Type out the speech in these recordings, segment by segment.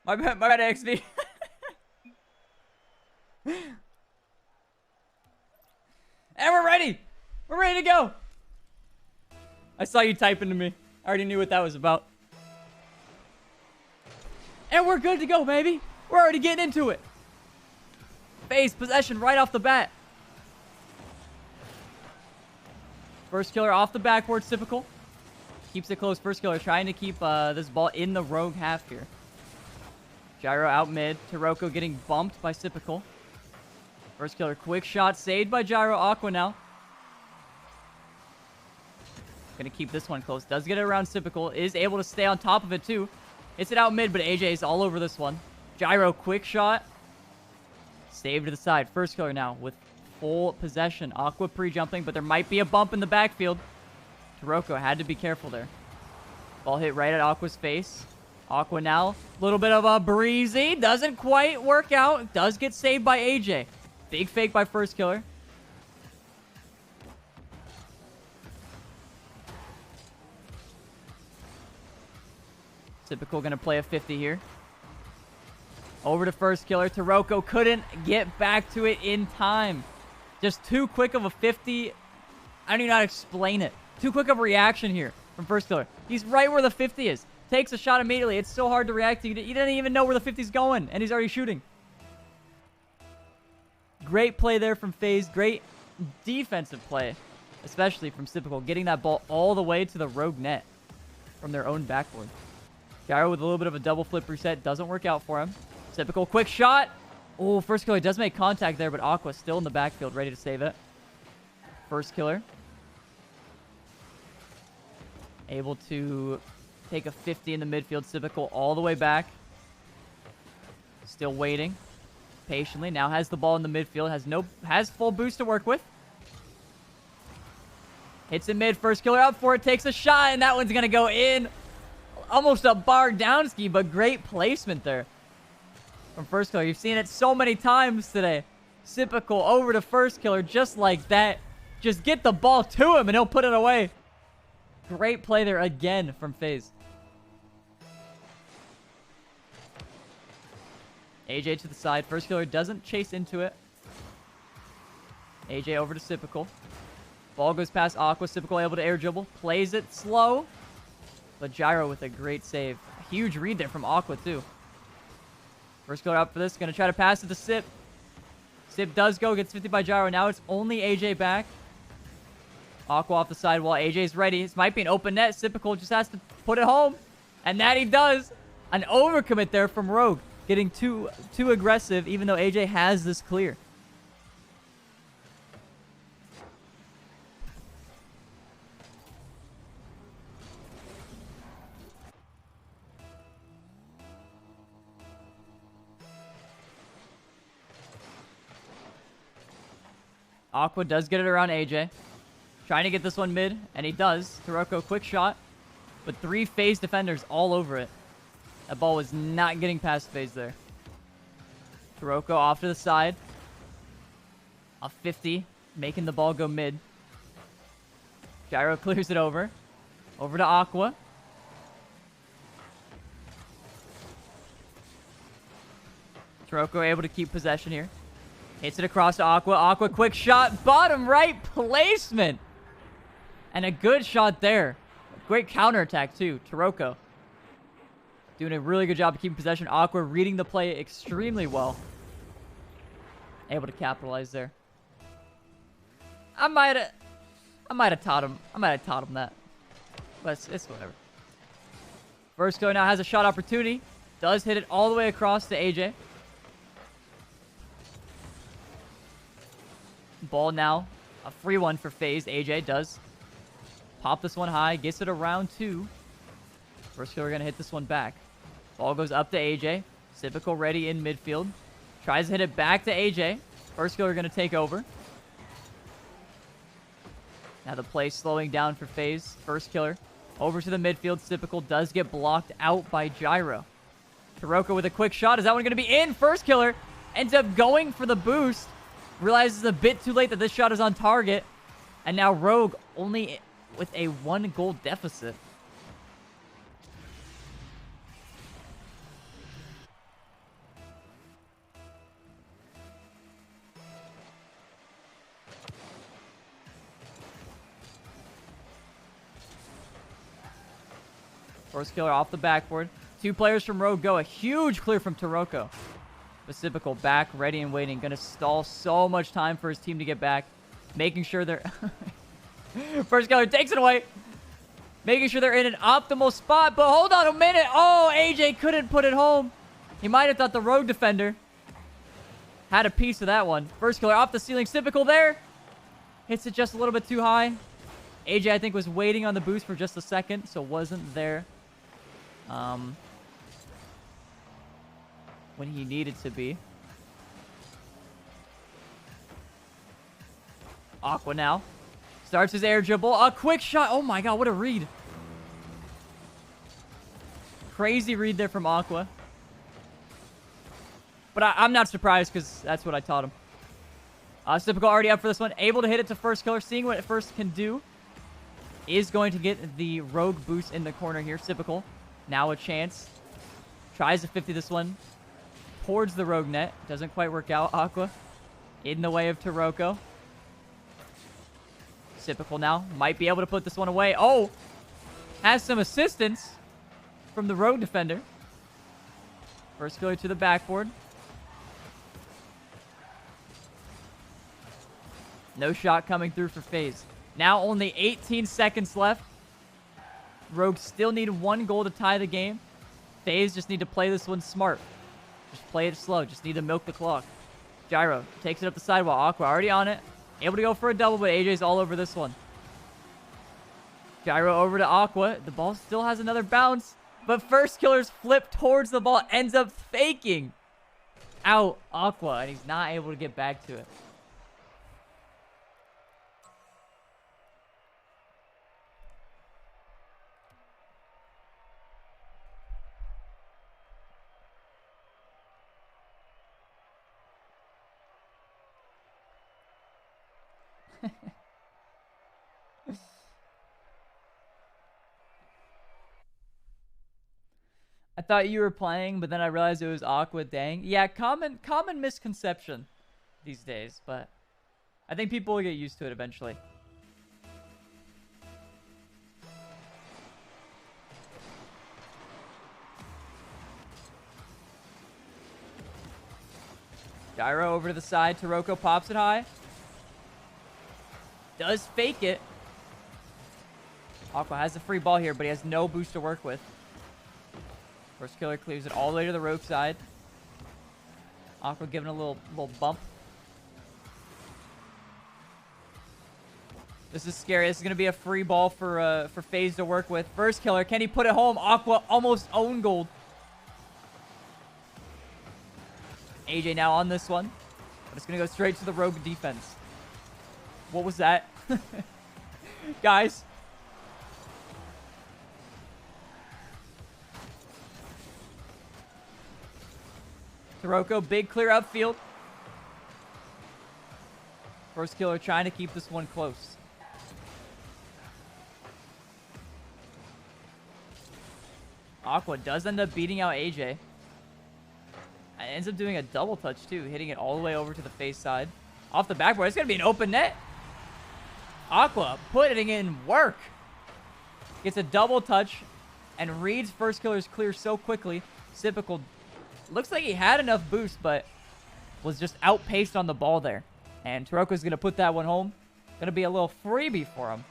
My bad, XV. And we're ready. We're ready to go. I saw you typing to me. I already knew what that was about. And we're good to go, baby. We're already getting into it. FaZe possession right off the bat. First killer off the backboard, typical. Keeps it close. First killer trying to keep this ball in the rogue half here. Gyro out mid. Taroko getting bumped by Typical. First killer, quick shot saved by Gyro. Aqua now. Gonna keep this one close. Does get it around Typical. Is able to stay on top of it too. Hits it out mid, but AJ is all over this one. Gyro, quick shot. Saved to the side. First killer now with full possession. Aqua pre-jumping, but there might be a bump in the backfield. Taroko had to be careful there. Ball hit right at Aqua's face. Aqua now, a little bit of a breezy. Doesn't quite work out. Does get saved by AJ. Big fake by first killer. Typical gonna play a 50 here. Over to first killer. Taroko couldn't get back to it in time. Just too quick of a 50. I don't even know how to explain it. Too quick of a reaction here from first killer. He's right where the 50 is. Takes a shot immediately. It's so hard to react to. You didn't even know where the 50 is going, and he's already shooting. Great play there from FaZe. Great defensive play, especially from Typical, getting that ball all the way to the rogue net from their own backboard. Gyro with a little bit of a double flip reset. Doesn't work out for him. Typical, quick shot. Oh, first killer does make contact there, but Aqua still in the backfield, ready to save it. First killer. Able to take a 50 in the midfield. Typical all the way back. Still waiting patiently. Now has the ball in the midfield. Has full boost to work with. Hits in mid. First killer up for it. Takes a shot, and that one's going to go in. Almost a bar down ski, but great placement there from first killer. You've seen it so many times today. Typical over to first killer just like that. Just get the ball to him, and he'll put it away. Great play there again from FaZe. AJ to the side. First killer doesn't chase into it. AJ over to Typical. Ball goes past Aqua. Typical able to air dribble. Plays it slow. But Gyro with a great save. A huge read there from Aqua too. First killer up for this. Gonna try to pass it to Sip. Sip does go. Gets 50 by Gyro. Now it's only AJ back. Aqua off the side while AJ's ready. This might be an open net. Typical just has to put it home. And that he does. An overcommit there from Rogue. Getting too aggressive, even though AJ has this clear. Aqua does get it around AJ. Trying to get this one mid, and he does. Taroko, quick shot. But 3 FaZe defenders all over it. That ball was not getting past FaZe there. Taroko off to the side. A 50, making the ball go mid. Gyro clears it over. Over to Aqua. Taroko able to keep possession here. Hits it across to Aqua. Aqua, quick shot. Bottom right placement. And a good shot there. Great counterattack, too. Taroko doing a really good job of keeping possession. Aqua reading the play extremely well. Able to capitalize there. I might have taught him that. But it's whatever. First killer now has a shot opportunity. Does hit it all the way across to AJ. Ball now. A free one for FaZe. AJ does pop this one high. Gets it around 2. First killer going to hit this one back. Ball goes up to AJ. Typical ready in midfield. Tries to hit it back to AJ. First killer going to take over. Now the play slowing down for FaZe. First killer over to the midfield. Typical does get blocked out by Gyro. Taroko with a quick shot. Is that one going to be in? First killer ends up going for the boost. Realizes a bit too late that this shot is on target. And now Rogue only with a 1-goal deficit. First killer off the backboard. 2 players from Rogue go. A huge clear from Taroko. Pacifical back, ready and waiting. Gonna stall so much time for his team to get back. Making sure they're... First killer takes it away. Making sure they're in an optimal spot. But hold on a minute. Oh, AJ couldn't put it home. He might have thought the Rogue defender had a piece of that one. First killer off the ceiling. Typical there. Hits it just a little bit too high. AJ, I think, was waiting on the boost for just a second, so wasn't there when he needed to be. Aqua now. Starts his air dribble. A quick shot. Oh my god, what a read. Crazy read there from Aqua. But I'm not surprised because that's what I taught him. Typical already up for this one. Able to hit it to first killer. Seeing what it first can do. Is going to get the Rogue boost in the corner here. Typical. Now a chance. Tries to 50 this one. Towards the Rogue net. Doesn't quite work out. Aqua in the way of Taroko. Typical now. Might be able to put this one away. Oh! Has some assistance from the Rogue defender. First killer to the backboard. No shot coming through for FaZe. Now only 18 seconds left. Rogue still need 1 goal to tie the game. FaZe just need to play this one smart. Just play it slow. Just need to milk the clock. Gyro takes it up the sidewall. Aqua already on it. Able to go for a double, but AJ's all over this one. Gyro over to Aqua. The ball still has another bounce. But first killer's flip towards the ball. Ends up faking out Aqua. And he's not able to get back to it. I thought you were playing, but then I realized it was Aqua. Dang. Yeah, common misconception these days, but I think people will get used to it eventually. Gyro over to the side. Taroko pops it high. Does fake it. Aqua has the free ball here, but he has no boost to work with. First killer clears it all the way to the Rogue side. Aqua giving a little bump. This is scary. This is going to be a free ball for FaZe to work with. First killer, can he put it home? Aqua almost own gold. AJ now on this one. But it's going to go straight to the Rogue defense. What was that? Guys. Taroko, big clear upfield. First killer trying to keep this one close. Aqua does end up beating out AJ. And ends up doing a double touch too, hitting it all the way over to the FaZe side. Off the backboard, it's going to be an open net. Aqua putting in work. Gets a double touch and reads first killer's clear so quickly. Typical. Looks like he had enough boost, but was just outpaced on the ball there. And Taroko's going to put that one home. Going to be a little freebie for him.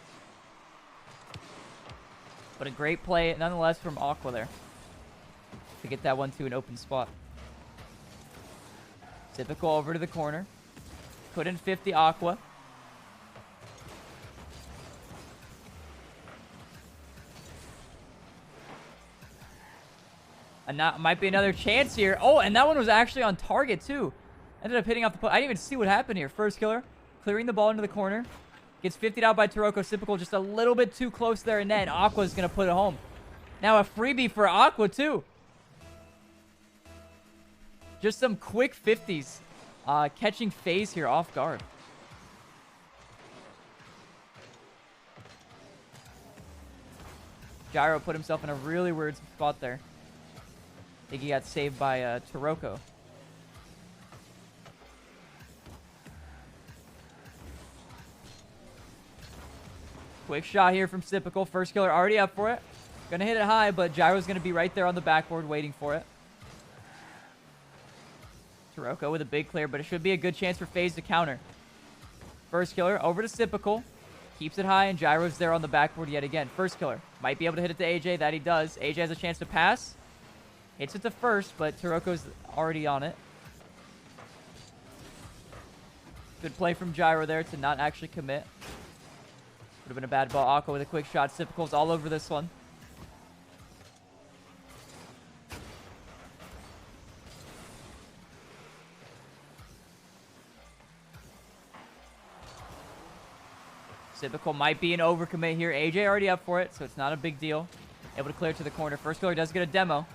But a great play, nonetheless, from Aqua there. To get that one to an open spot. Typical over to the corner. Couldn't 50 Aqua. And that might be another chance here. Oh, and that one was actually on target, too. Ended up hitting off the post. I didn't even see what happened here. First killer, clearing the ball into the corner. Gets 50'd out by Taroko. Typical, just a little bit too close there. And then Aqua's going to put it home. Now a freebie for Aqua, too. Just some quick 50s. Catching FaZe here off guard. Gyro put himself in a really weird spot there. I think he got saved by Taroko. Quick shot here from Typical. First killer already up for it. Gonna hit it high, but Gyro's gonna be right there on the backboard waiting for it. Taroko with a big clear, but it should be a good chance for FaZe to counter. First killer over to Sipical. Keeps it high, and Gyro's there on the backboard yet again. First killer. Might be able to hit it to AJ. That he does. AJ has a chance to pass. Hits it to first, but Taroko's already on it. Good play from Gyro there to not actually commit. Would have been a bad ball. Aqua with a quick shot. Sipical's all over this one. Sipical might be an overcommit here. AJ already up for it, so it's not a big deal. Able to clear to the corner. First killer does get a demo.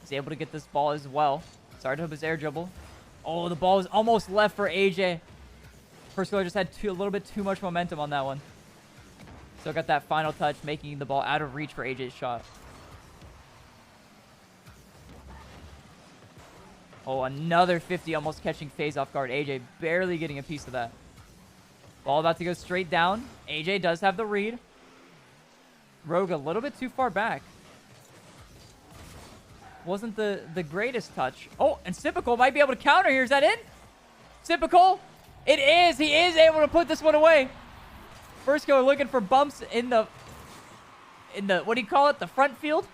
He's able to get this ball as well. Sorry to hope his air dribble. Oh, the ball is almost left for AJ. First killer just had a little bit too much momentum on that one. Still got that final touch, making the ball out of reach for AJ's shot. Oh, another 50, almost catching FaZe off guard. AJ barely getting a piece of that. Ball about to go straight down. AJ does have the read. Rogue a little bit too far back. Wasn't the greatest touch. Oh, and Sipical might be able to counter here. Is that it? Sipical? It is. He is able to put this one away. First killer looking for bumps in the, what do you call it? The front field?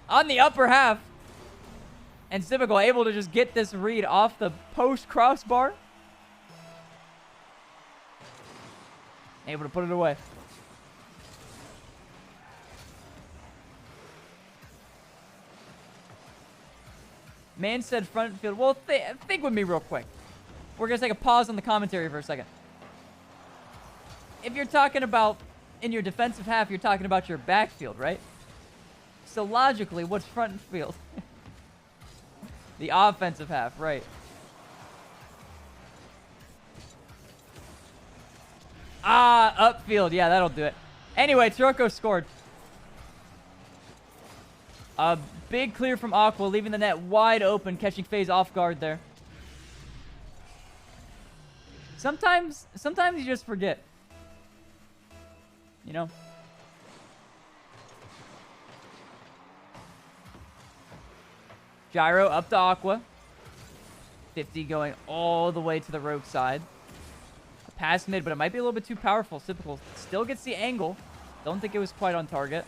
On the upper half. And Sipical able to just get this read off the post crossbar. Able to put it away. Man said front field. Well, think with me real quick. We're going to take a pause on the commentary for a second. If you're talking about in your defensive half, you're talking about your backfield, right? So logically, what's front field? The offensive half, right. Upfield. Yeah, that'll do it. Anyway, Taroko scored. A big clear from Aqua, leaving the net wide open, catching FaZe off guard there. Sometimes you just forget. You know? Gyro up to Aqua. 50 going all the way to the Rogue side. A pass mid, but it might be a little bit too powerful. Typical. Still gets the angle. Don't think it was quite on target.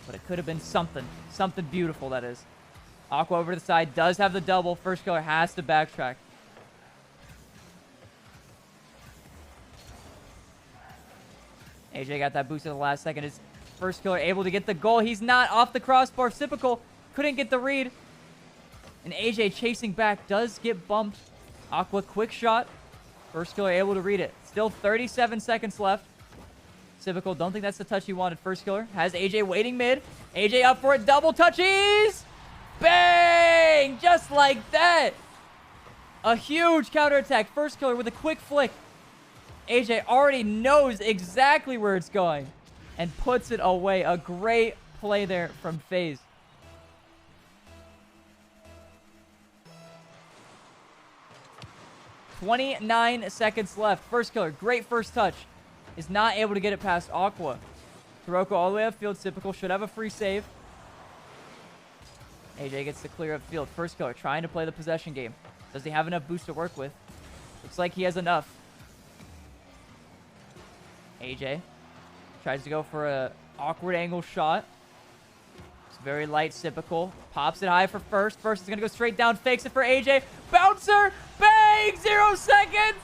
But it could have been something. Something beautiful, that is. Aqua over to the side. Does have the double. First killer has to backtrack. AJ got that boost at the last second. His first killer able to get the goal. He's not off the crossbar. Sipical couldn't get the read. And AJ chasing back does get bumped. Aqua quick shot. First killer able to read it. Still 37 seconds left. Sipical, don't think that's the touch he wanted. First killer has AJ waiting mid. AJ up for it. Double touchies. Bang! Just like that. A huge counterattack. First killer with a quick flick. AJ already knows exactly where it's going and puts it away. A great play there from FaZe. $29 seconds left. First killer, great first touch. Is not able to get it past Aqua. Taroko all the way upfield. Sipical should have a free save. AJ gets the clear upfield. First killer trying to play the possession game. Does he have enough boost to work with? Looks like he has enough. AJ tries to go for a awkward angle shot. It's very light. Sipical pops it high for first. First is going to go straight down. Fakes it for AJ. Bouncer. Bang! 0 seconds.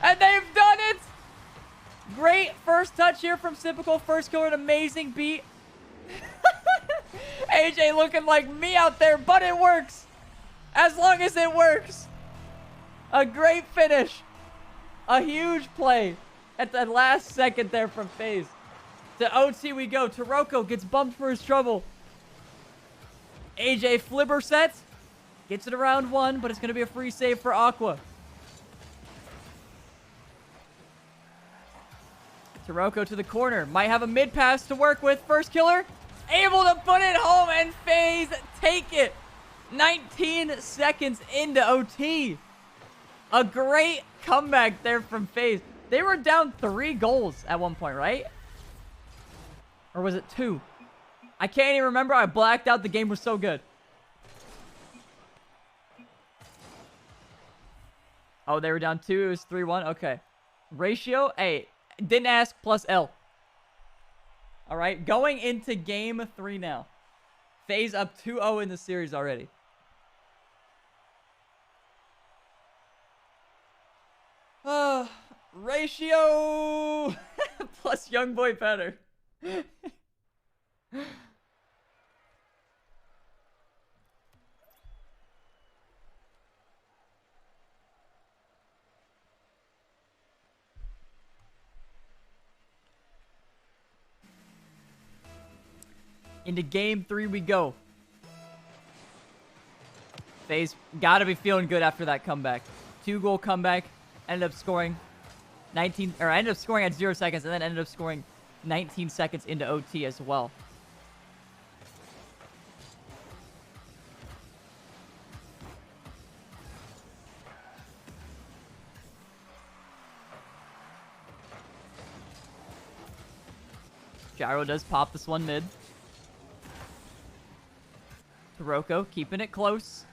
And they've done it. Great first touch here from Sipical. First killer, an amazing beat. AJ looking like me out there, but it works. As long as it works. A great finish. A huge play at the last second there from FaZe. To OT we go. Taroko gets bumped for his trouble. AJ flipper sets. Gets it around one, but it's going to be a free save for Aqua. Taroko to the corner. Might have a mid pass to work with. First killer. Able to put it home, and FaZe take it. 19 seconds into OT. A great comeback there from FaZe. They were down 3 goals at one point, right? Or was it 2? I can't even remember. I blacked out. The game was so good. Oh, they were down 2. It was 3-1. Okay. Ratio. Hey, didn't ask plus L. All right. Going into game 3 now. FaZe up 2-0 in the series already. Ratio plus Youngboy better. Into game 3 we go. FaZe gotta be feeling good after that comeback. 2-goal comeback. Ended up scoring ended up scoring at 0 seconds, and then ended up scoring 19 seconds into OT as well. Gyro does pop this one mid. Taroko keeping it close.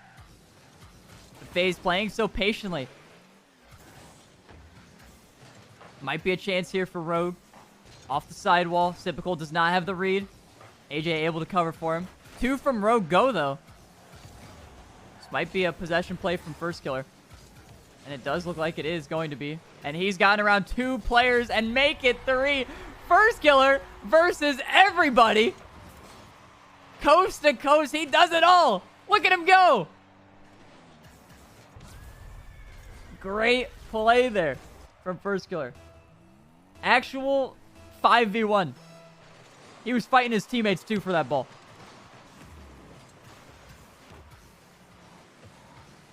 FaZe playing so patiently. Might be a chance here for Rogue. Off the sidewall. Typical does not have the read. AJ able to cover for him. 2 from Rogue go, though. This might be a possession play from First Killer. And it does look like it is going to be. And he's gotten around 2 players and make it 3. First Killer versus everybody. Coast to coast. He does it all. Look at him go. Great play there from First Killer. Actual 5v1. He was fighting his teammates too for that ball.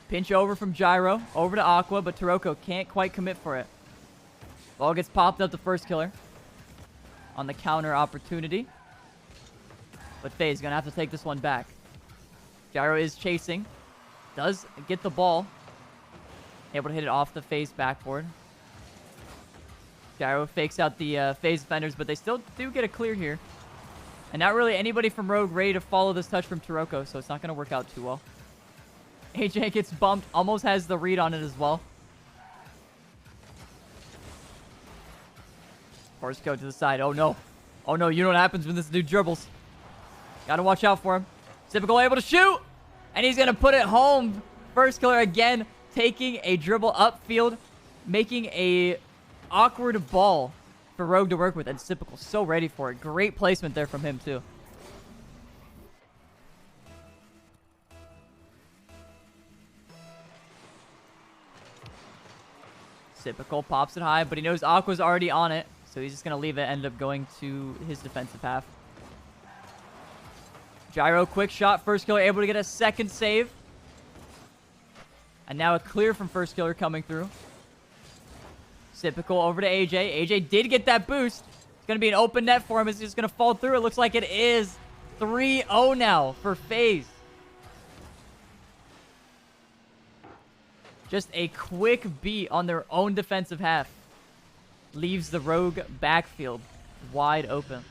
Pinch over from Gyro. Over to Aqua, but Taroko can't quite commit for it. Ball gets popped up to First Killer. On the counter opportunity. But FaZe gonna have to take this one back. Gyro is chasing. Does get the ball. Able to hit it off the FaZe backboard. Gyro fakes out the FaZe defenders, but they still do get a clear here. And not really anybody from Rogue ready to follow this touch from Taroko, so it's not going to work out too well. AJ gets bumped, almost has the read on it as well. First go to the side. Oh no. Oh no, you know what happens when this dude dribbles. Gotta watch out for him. Typical able to shoot! And he's going to put it home. First Killer again, taking a dribble upfield, making a awkward ball for Rogue to work with, and Typical so ready for it. Great placement there from him too. Typical pops it high, but he knows Aqua's already on it, so he's just gonna leave it. End up going to his defensive half. Gyro quick shot. First Killer able to get a second save. And now a clear from First Killer coming through. Typical over to AJ. AJ did get that boost. It's going to be an open net for him. Is he just going to fall through? It looks like it is. 3-0 now for FaZe. Just a quick beat on their own defensive half. Leaves the Rogue backfield wide open.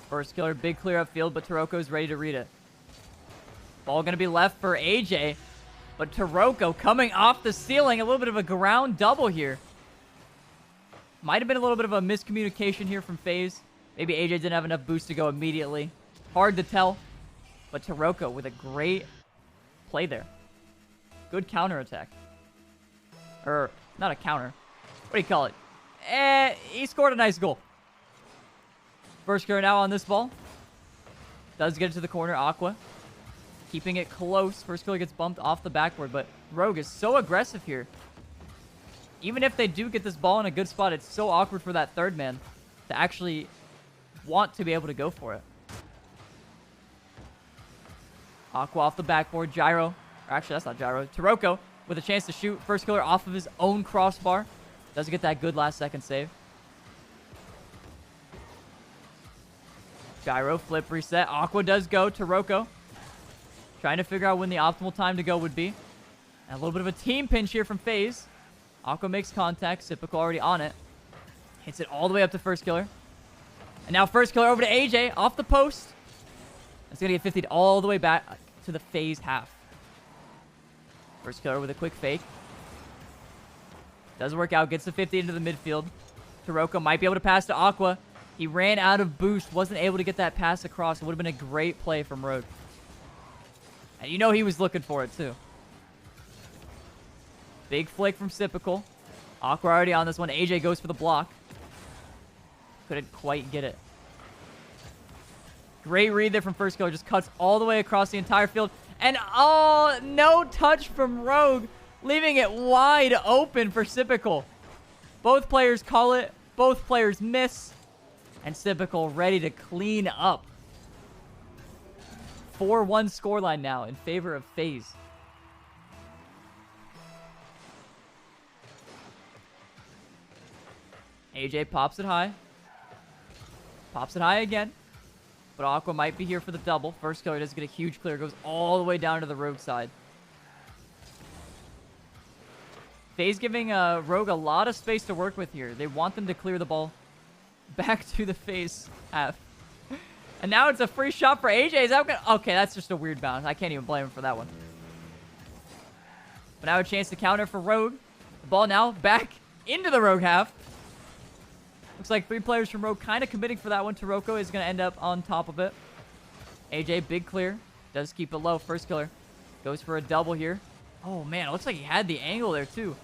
First Killer, big clear upfield, but Taroko's ready to read it. Ball going to be left for AJ, but Taroko coming off the ceiling. A little bit of a ground double here. Might have been a little bit of a miscommunication here from FaZe. Maybe AJ didn't have enough boost to go immediately. Hard to tell, but Taroko with a great play there. Good counterattack. Or, not a counter. What do you call it? He scored a nice goal. First Killer now on this ball. Does get it to the corner. Aqua keeping it close. First Killer gets bumped off the backboard, but Rogue is so aggressive here. Even if they do get this ball in a good spot, it's so awkward for that third man to actually want to be able to go for it. Aqua off the backboard. Gyro. Or actually, that's not Gyro. Taroko with a chance to shoot. First Killer off of his own crossbar. Does get that good last second save. Gyro, flip, reset. Aqua does go. Taroko Trying to figure out when the optimal time to go would be. And a little bit of a team pinch here from FaZe. Aqua makes contact. Sypical already on it. Hits it all the way up to First Killer. And now First Killer over to AJ off the post. It's going to get 50'd all the way back to the FaZe half. First Killer with a quick fake. Doesn't work out. Gets the 50 into the midfield. Taroko might be able to pass to Aqua. He ran out of boost. Wasn't able to get that pass across. It would have been a great play from Rogue. And you know he was looking for it too. Big flick from Sypical. Aqua already on this one. AJ goes for the block. Couldn't quite get it. Great read there from First Killer. Just cuts all the way across the entire field. And oh, no touch from Rogue. Leaving it wide open for Sypical. Both players call it. Both players miss. And Sypical ready to clean up. 4-1 scoreline now in favor of FaZe. AJ pops it high. Pops it high again. But Aqua might be here for the double. First Killer does get a huge clear. Goes all the way down to the Rogue side. FaZe giving Rogue a lot of space to work with here. They want them to clear the ball back to the FaZe half. And now it's a free shot for AJ. Is that gonna... Okay, that's just a weird bounce. I can't even blame him for that one. But now a chance to counter for Rogue. The ball now back into the Rogue half. Looks like 3 players from Rogue kind of committing for that one. Taroko is going to end up on top of it. AJ, big clear. Does keep it low. First Killer goes for a double here. Oh, man. It looks like he had the angle there, too.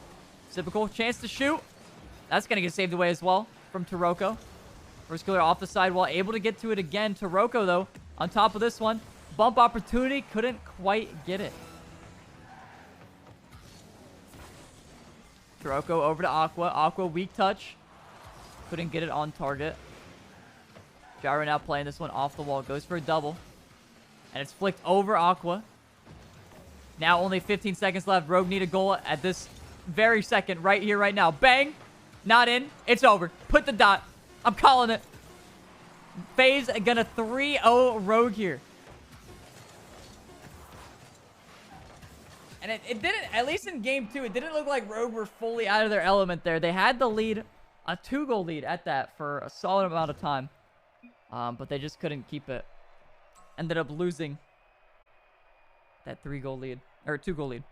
Sypical chance to shoot. That's going to get saved away as well from Taroko. First Killer off the sidewall. Able to get to it again. Taroko, though, on top of this one. Bump opportunity. Couldn't quite get it. Taroko over to Aqua. Aqua, weak touch. Couldn't get it on target. Gyro now playing this one off the wall. Goes for a double. And it's flicked over Aqua. Now only 15 seconds left. Rogue need a goal at this very second. Right here, right now. Bang! Not in. It's over. Put the dot. I'm calling it. FaZe gonna 3-0 Rogue here. And it didn't, at least in game 2, it didn't look like Rogue were fully out of their element there. They had the lead. A 2-goal lead at that for a solid amount of time. But they just couldn't keep it. Ended up losing that 3-goal lead. Or 2-goal lead.